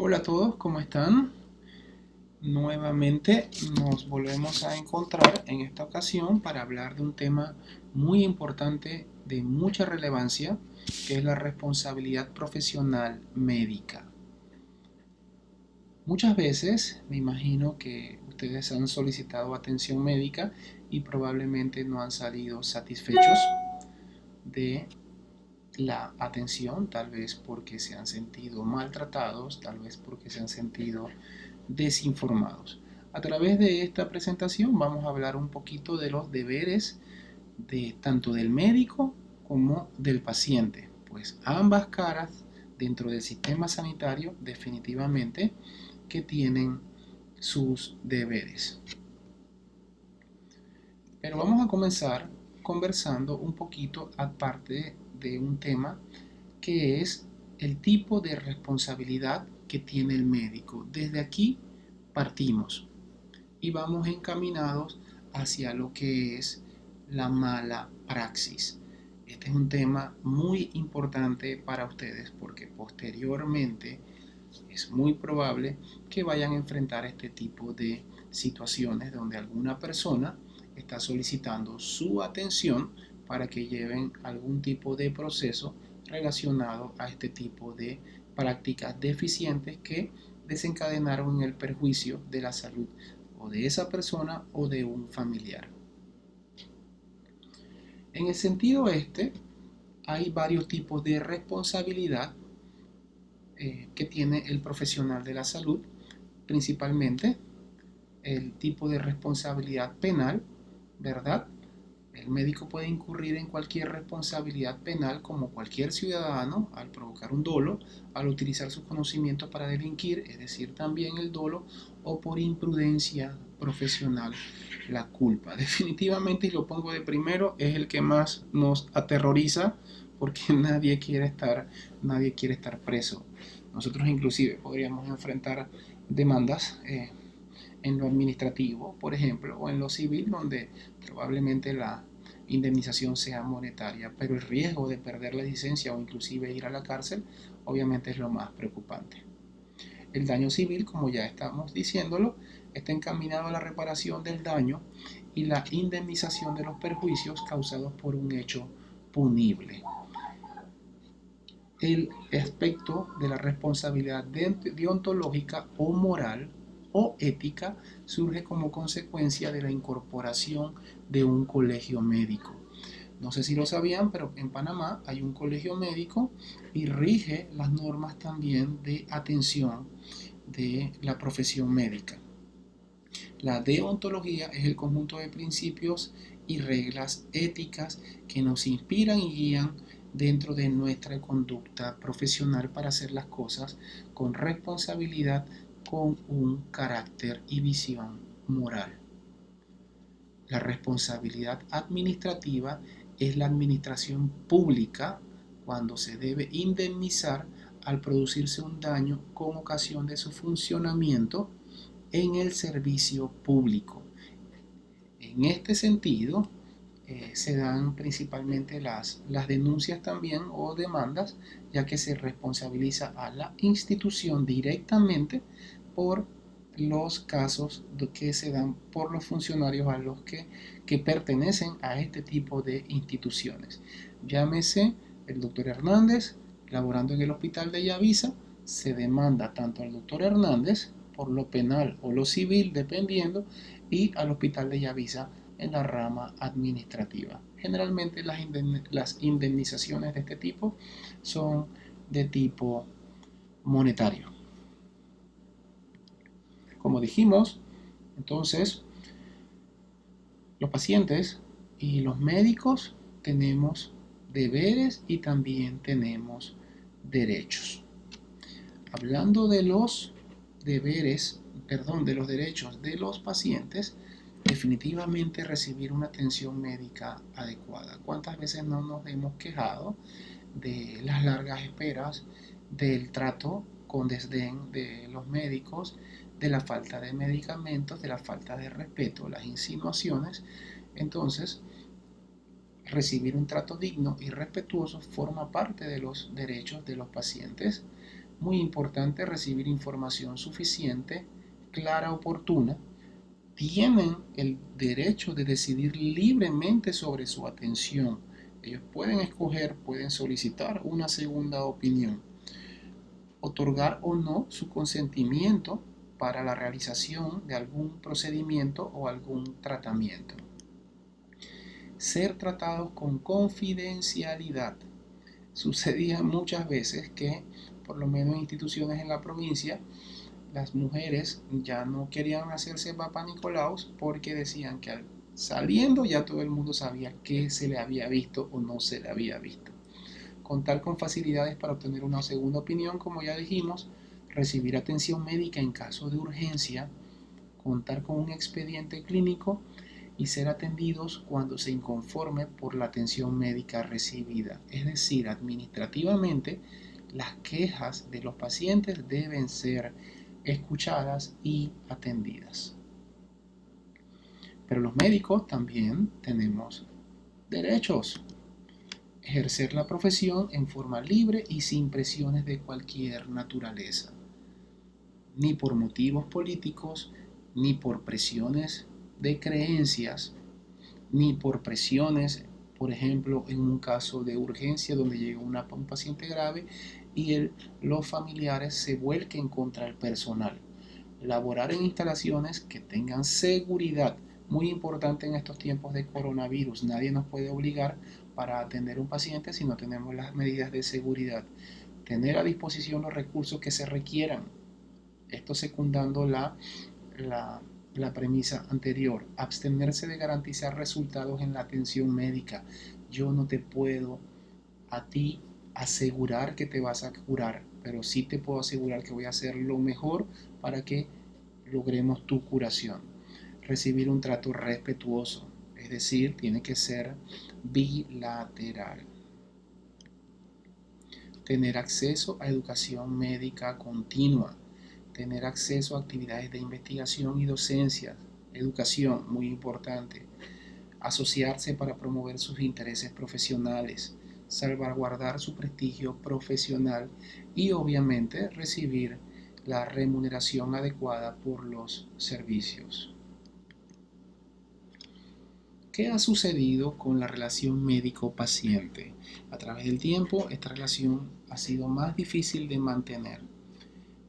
Hola a todos, ¿cómo están? Nuevamente nos volvemos a encontrar en esta ocasión para hablar de un tema muy importante, de mucha relevancia, que es la responsabilidad profesional médica. Muchas veces me imagino que ustedes han solicitado atención médica y probablemente no han salido satisfechos de la atención, tal vez porque se han sentido maltratados, tal vez porque se han sentido desinformados. A través de esta presentación vamos a hablar un poquito de los deberes de tanto del médico como del paciente, pues ambas caras dentro del sistema sanitario definitivamente que tienen sus deberes. Pero vamos a comenzar conversando un poquito aparte de un tema que es el tipo de responsabilidad que tiene el médico. Desde aquí partimos y vamos encaminados hacia lo que es la mala praxis. Este es un tema muy importante para ustedes porque posteriormente es muy probable que vayan a enfrentar este tipo de situaciones donde alguna persona está solicitando su atención para que lleven algún tipo de proceso relacionado a este tipo de prácticas deficientes que desencadenaron en el perjuicio de la salud o de esa persona o de un familiar. En el sentido este, hay varios tipos de responsabilidad que tiene el profesional de la salud, principalmente el tipo de responsabilidad penal, ¿verdad? El médico puede incurrir en cualquier responsabilidad penal como cualquier ciudadano al provocar un dolo, al utilizar sus conocimientos para delinquir, es decir, también el dolo, o por imprudencia profesional, la culpa. Definitivamente, y lo pongo de primero, es el que más nos aterroriza porque nadie quiere estar preso. Nosotros inclusive podríamos enfrentar demandas en lo administrativo, por ejemplo, o en lo civil, donde probablemente la indemnización sea monetaria, pero el riesgo de perder la licencia o inclusive ir a la cárcel, obviamente es lo más preocupante. El daño civil, como ya estamos diciéndolo, está encaminado a la reparación del daño y la indemnización de los perjuicios causados por un hecho punible. El aspecto de la responsabilidad deontológica o moral o ética surge como consecuencia de la incorporación de un colegio médico. No sé si lo sabían, pero en Panamá hay un colegio médico y rige las normas también de atención de la profesión médica. La deontología es el conjunto de principios y reglas éticas que nos inspiran y guían dentro de nuestra conducta profesional para hacer las cosas con responsabilidad, con un carácter y visión moral. La responsabilidad administrativa es la administración pública cuando se debe indemnizar al producirse un daño con ocasión de su funcionamiento en el servicio público. En este sentido, se dan principalmente las denuncias también o demandas, ya que se responsabiliza a la institución directamente por los casos que se dan por los funcionarios a los que pertenecen a este tipo de instituciones. Llámese el doctor Hernández, laborando en el hospital de Yavisa, se demanda tanto al doctor Hernández por lo penal o lo civil, dependiendo, y al hospital de Yavisa en la rama administrativa. Generalmente las indemnizaciones de este tipo son de tipo monetario. Como dijimos, entonces, los pacientes y los médicos tenemos deberes y también tenemos derechos. Hablando de los deberes, de los derechos de los pacientes, definitivamente recibir una atención médica adecuada. ¿Cuántas veces no nos hemos quejado de las largas esperas, del trato con desdén de los médicos, de la falta de medicamentos, de la falta de respeto, las insinuaciones? Entonces, recibir un trato digno y respetuoso forma parte de los derechos de los pacientes, Muy importante recibir información suficiente, clara, oportuna. Tienen el derecho de decidir libremente sobre su atención. Ellos pueden escoger, pueden solicitar una segunda opinión, otorgar o no su consentimiento para la realización de algún procedimiento o algún tratamiento. Ser tratados con confidencialidad. Sucedía muchas veces que, por lo menos en instituciones en la provincia, las mujeres ya no querían hacerse Papá Nicolaos porque decían que saliendo ya todo el mundo sabía qué se le había visto o no se le había visto. Contar con facilidades para obtener una segunda opinión, como ya dijimos, recibir atención médica en caso de urgencia, contar con un expediente clínico y ser atendidos cuando se inconforme por la atención médica recibida. Es decir, administrativamente, las quejas de los pacientes deben ser escuchadas y atendidas. Pero los médicos también tenemos derechos. Ejercer la profesión en forma libre y sin presiones de cualquier naturaleza, ni por motivos políticos, ni por presiones de creencias, ni por presiones, por ejemplo, en un caso de urgencia donde llega un paciente grave y los familiares se vuelquen contra el personal. Laborar en instalaciones que tengan seguridad, muy importante en estos tiempos de coronavirus. Nadie nos puede obligar para atender a un paciente si no tenemos las medidas de seguridad. Tener a disposición los recursos que se requieran. Esto secundando la premisa anterior. Abstenerse de garantizar resultados en la atención médica. Yo no te puedo a ti asegurar que te vas a curar, pero sí te puedo asegurar que voy a hacer lo mejor para que logremos tu curación. Recibir un trato respetuoso, es decir, tiene que ser bilateral. Tener acceso a educación médica continua, tener acceso a actividades de investigación y docencia, educación, muy importante, asociarse para promover sus intereses profesionales, salvaguardar su prestigio profesional y obviamente recibir la remuneración adecuada por los servicios. ¿Qué ha sucedido con la relación médico-paciente? A través del tiempo, esta relación ha sido más difícil de mantener.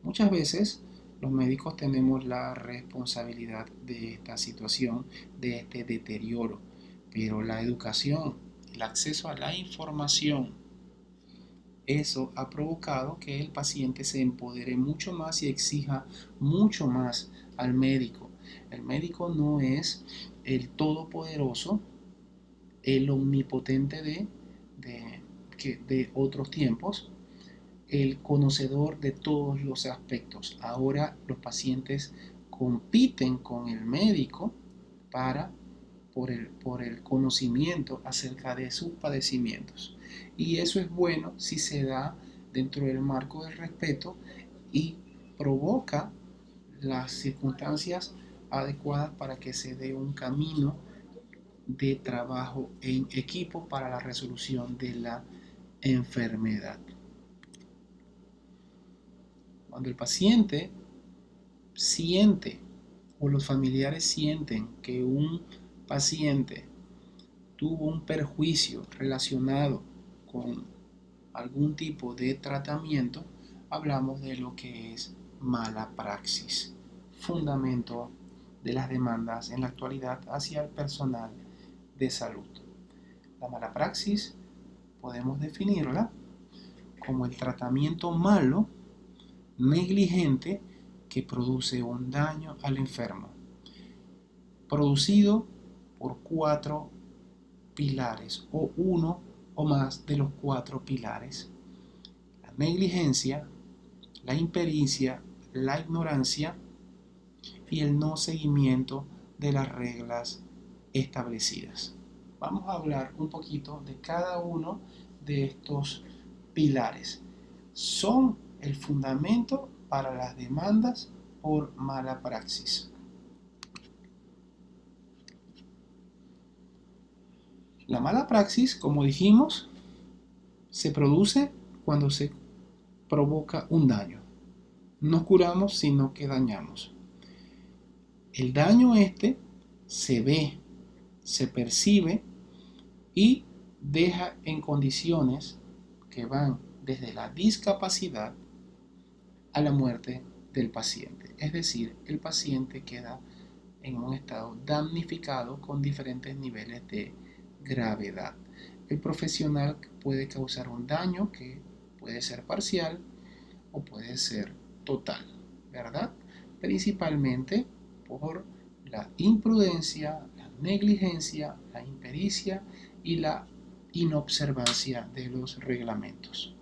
Muchas veces los médicos tenemos la responsabilidad de esta situación, de este deterioro, pero la educación, el acceso a la información, eso ha provocado que el paciente se empodere mucho más y exija mucho más al médico. El médico no es el todopoderoso, el omnipotente de otros tiempos, el conocedor de todos los aspectos. Ahora los pacientes compiten con el médico por el conocimiento acerca de sus padecimientos. Y eso es bueno si se da dentro del marco del respeto y provoca las circunstancias adecuadas para que se dé un camino de trabajo en equipo para la resolución de la enfermedad. Cuando el paciente siente o los familiares sienten que un paciente tuvo un perjuicio relacionado con algún tipo de tratamiento, hablamos de lo que es mala praxis, fundamento de las demandas en la actualidad hacia el personal de salud. La mala praxis podemos definirla como el tratamiento malo, negligente, que produce un daño al enfermo, producido por 4 pilares o uno o más de los 4 pilares: la negligencia, la impericia, la ignorancia y el no seguimiento de las reglas establecidas. Vamos a hablar un poquito de cada uno de estos pilares. Son el fundamento para las demandas por mala praxis. La mala praxis, como dijimos, se produce cuando se provoca un daño. No curamos, sino que dañamos. El daño se ve, se percibe y deja en condiciones que van desde la discapacidad a la muerte del paciente. Es decir, el paciente queda en un estado damnificado con diferentes niveles de gravedad. El profesional puede causar un daño que puede ser parcial o puede ser total, ¿verdad? Principalmente por la imprudencia, la negligencia, la impericia y la inobservancia de los reglamentos.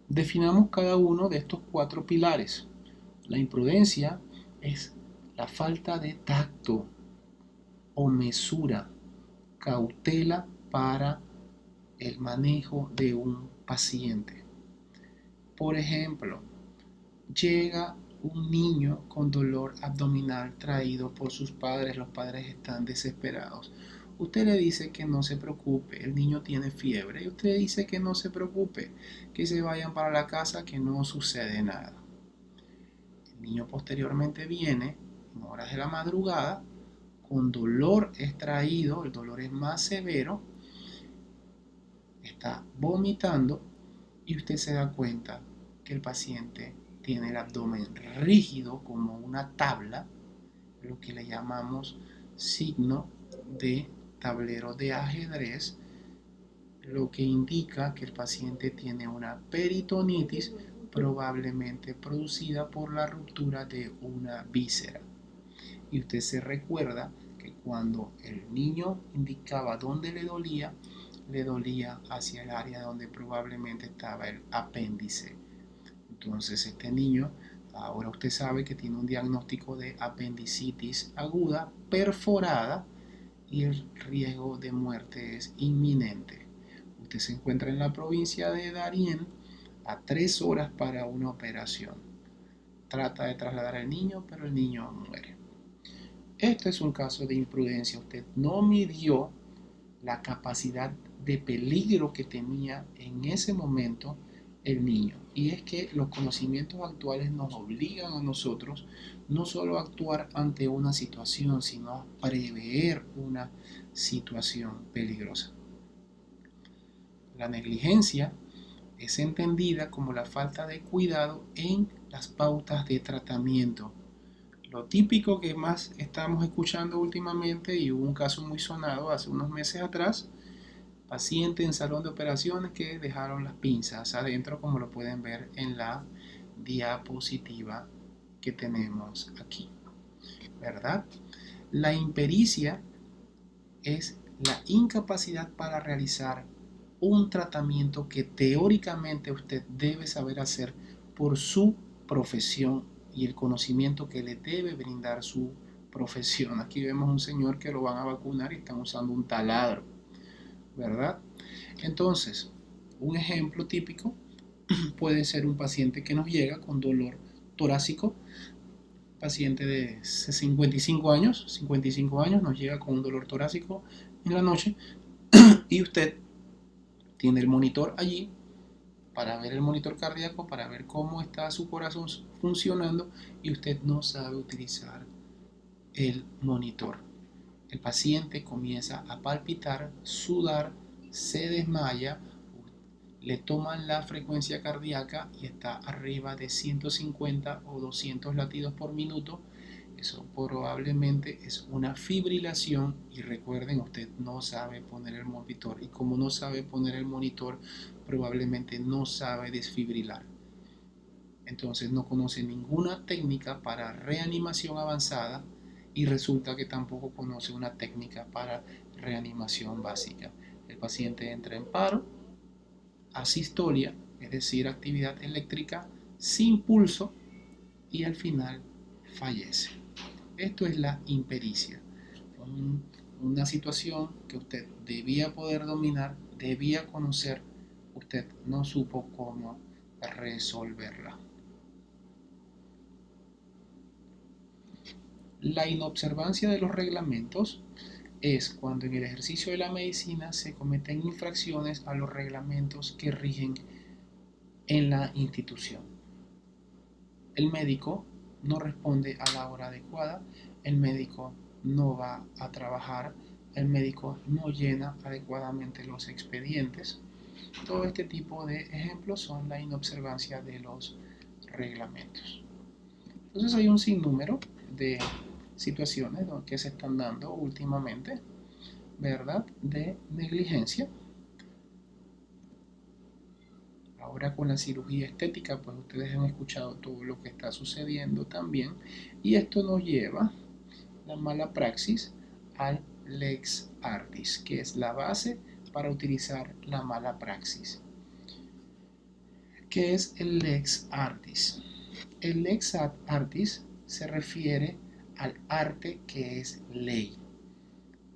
Definamos cada uno de estos 4 pilares. La imprudencia es la falta de tacto o mesura, cautela para el manejo de un paciente. Por ejemplo, llega un niño con dolor abdominal traído por sus padres, los padres están desesperados. Usted le dice que no se preocupe, el niño tiene fiebre y usted dice que no se preocupe, que se vayan para la casa, que no sucede nada. El niño posteriormente viene en horas de la madrugada con dolor extraído, el dolor es más severo, está vomitando y usted se da cuenta que el paciente tiene el abdomen rígido como una tabla, lo que le llamamos signo de tablero de ajedrez, lo que indica que el paciente tiene una peritonitis probablemente producida por la ruptura de una víscera. Y usted se recuerda que cuando el niño indicaba dónde le dolía hacia el área donde probablemente estaba el apéndice. Entonces este niño, ahora usted sabe que tiene un diagnóstico de apendicitis aguda perforada y el riesgo de muerte es inminente. Usted se encuentra en la provincia de Darién a 3 horas para una operación. Trata de trasladar al niño, pero el niño muere. Este es un caso de imprudencia. Usted no midió la capacidad de peligro que tenía en ese momento el niño. Y es que los conocimientos actuales nos obligan a nosotros no solo a actuar ante una situación, sino a prever una situación peligrosa. La negligencia es entendida como la falta de cuidado en las pautas de tratamiento. Lo típico que más estamos escuchando últimamente, y hubo un caso muy sonado hace unos meses atrás, paciente en salón de operaciones que dejaron las pinzas adentro, como lo pueden ver en la diapositiva que tenemos aquí, ¿verdad? La impericia es la incapacidad para realizar un tratamiento que teóricamente usted debe saber hacer por su profesión y el conocimiento que le debe brindar su profesión. Aquí vemos un señor que lo van a vacunar y están usando un taladro, ¿verdad? Entonces, un ejemplo típico puede ser un paciente que nos llega con dolor torácico, paciente de 55 años nos llega con un dolor torácico en la noche y usted tiene el monitor allí para ver el monitor cardíaco, para ver cómo está su corazón funcionando y usted no sabe utilizar el monitor. El paciente comienza a palpitar, sudar, se desmaya, le toman la frecuencia cardíaca y está arriba de 150 o 200 latidos por minuto. Eso probablemente es una fibrilación y recuerden, usted no sabe poner el monitor y como no sabe poner el monitor, probablemente no sabe desfibrilar. Entonces no conoce ninguna técnica para reanimación avanzada y resulta que tampoco conoce una técnica para reanimación básica. El paciente entra en paro, asistolia, es decir, actividad eléctrica sin pulso y al final fallece. Esto es la impericia, una situación que usted debía poder dominar, debía conocer, usted no supo cómo resolverla. La inobservancia de los reglamentos es cuando en el ejercicio de la medicina se cometen infracciones a los reglamentos que rigen en la institución. El médico no responde a la hora adecuada, el médico no va a trabajar, el médico no llena adecuadamente los expedientes. Todo este tipo de ejemplos son la inobservancia de los reglamentos. Entonces hay un sinnúmero de situaciones que se están dando últimamente, ¿verdad?, de negligencia. Ahora con la cirugía estética, pues ustedes han escuchado todo lo que está sucediendo también, y esto nos lleva, la mala praxis, al lex artis, que es la base para utilizar la mala praxis. ¿Qué es el lex artis? El lex artis se refiere al arte que es ley.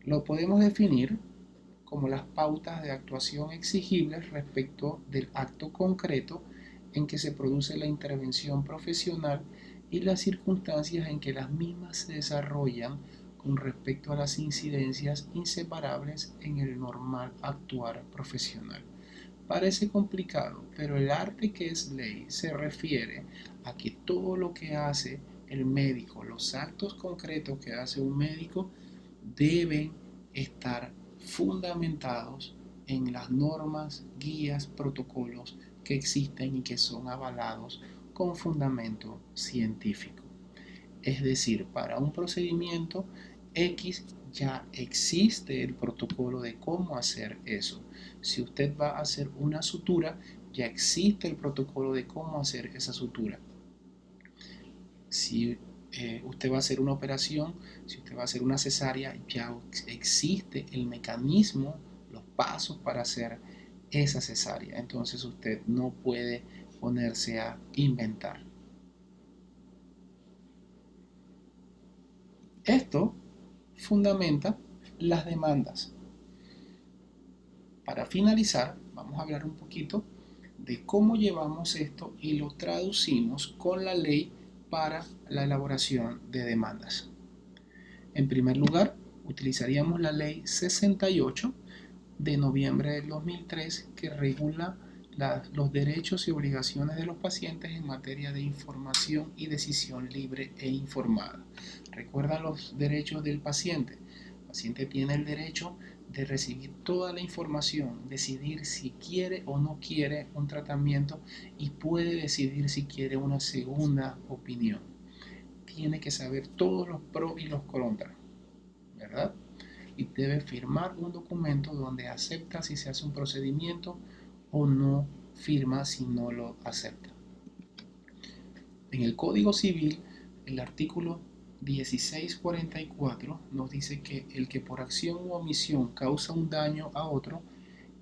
Lo podemos definir como las pautas de actuación exigibles respecto del acto concreto en que se produce la intervención profesional y las circunstancias en que las mismas se desarrollan con respecto a las incidencias inseparables en el normal actuar profesional. Parece complicado, pero el arte que es ley se refiere a que todo lo que hace el médico, los actos concretos que hace un médico, deben estar fundamentados en las normas, guías, protocolos que existen y que son avalados con fundamento científico. Es decir, para un procedimiento X ya existe el protocolo de cómo hacer eso. Si usted va a hacer una sutura, ya existe el protocolo de cómo hacer esa sutura. Si usted va a hacer una operación, si usted va a hacer una cesárea, ya existe el mecanismo, los pasos para hacer esa cesárea. Entonces usted no puede ponerse a inventar. Esto fundamenta las demandas. Para finalizar, vamos a hablar un poquito de cómo llevamos esto y lo traducimos con la ley para la elaboración de demandas. En primer lugar, utilizaríamos la ley 68 de noviembre del 2003 que regula los derechos y obligaciones de los pacientes en materia de información y decisión libre e informada. Recuerda los derechos del paciente. El paciente tiene el derecho de recibir toda la información, decidir si quiere o no quiere un tratamiento y puede decidir si quiere una segunda opinión. Tiene que saber todos los pros y los contras, ¿verdad? Y debe firmar un documento donde acepta si se hace un procedimiento o no firma si no lo acepta. En el Código Civil, el artículo 1644 nos dice que el que por acción u omisión causa un daño a otro,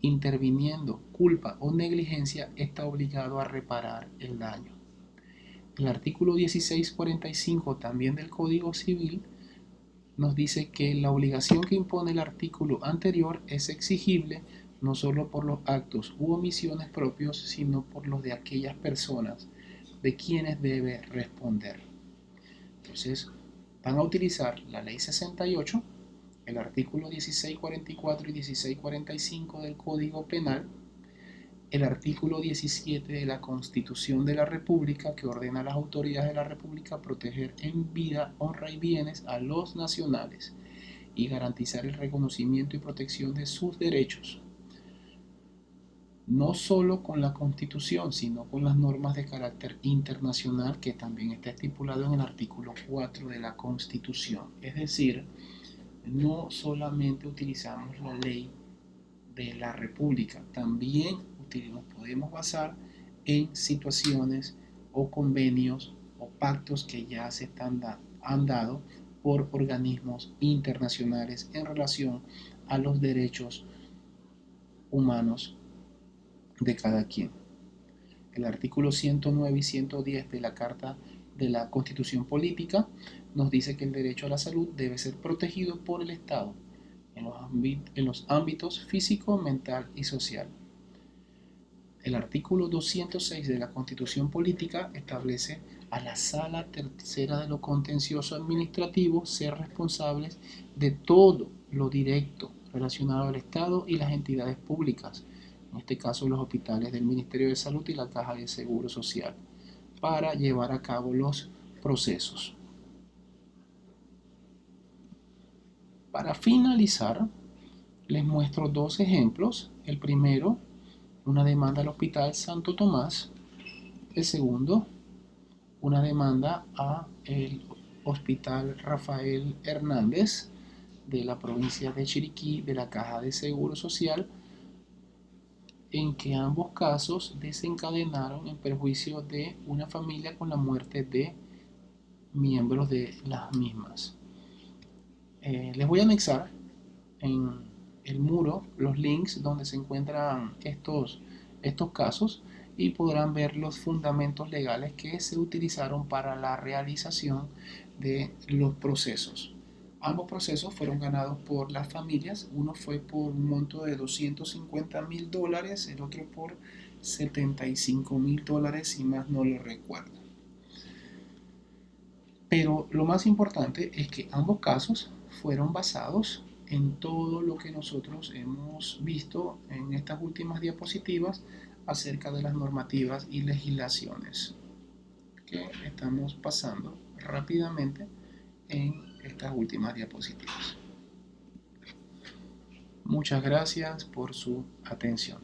interviniendo culpa o negligencia, está obligado a reparar el daño. El artículo 1645 también del Código Civil nos dice que la obligación que impone el artículo anterior es exigible no solo por los actos u omisiones propios, sino por los de aquellas personas de quienes debe responder. Entonces, van a utilizar la ley 68, el artículo 1644 y 1645 del Código Penal, el artículo 17 de la Constitución de la República, que ordena a las autoridades de la República proteger en vida, honra y bienes a los nacionales y garantizar el reconocimiento y protección de sus derechos, no solo con la Constitución, sino con las normas de carácter internacional que también está estipulado en el artículo 4 de la Constitución. Es decir, no solamente utilizamos la ley de la República, también nos podemos basar en situaciones o convenios o pactos que ya se han dado por organismos internacionales en relación a los derechos humanos de cada quien. El artículo 109 y 110 de la Carta de la Constitución Política nos dice que el derecho a la salud debe ser protegido por el Estado en los ámbitos físico, mental y social. El artículo 206 de la Constitución Política establece a la Sala Tercera de lo Contencioso Administrativo ser responsables de todo lo directo relacionado al Estado y las entidades públicas, en este caso los hospitales del Ministerio de Salud y la Caja de Seguro Social, para llevar a cabo los procesos. Para finalizar, les muestro dos ejemplos. El primero, una demanda al Hospital Santo Tomás. El segundo, una demanda a el Hospital Rafael Hernández de la provincia de Chiriquí de la Caja de Seguro Social, en que ambos casos desencadenaron en perjuicio de una familia con la muerte de miembros de las mismas. Les voy a anexar en el muro los links donde se encuentran estos casos y podrán ver los fundamentos legales que se utilizaron para la realización de los procesos. Ambos procesos fueron ganados por las familias. Uno fue por un monto de $250,000, el otro por $75,000, si más no lo recuerdo. Pero lo más importante es que ambos casos fueron basados en todo lo que nosotros hemos visto en estas últimas diapositivas acerca de las normativas y legislaciones que estamos pasando rápidamente en estas últimas diapositivas. Muchas gracias por su atención.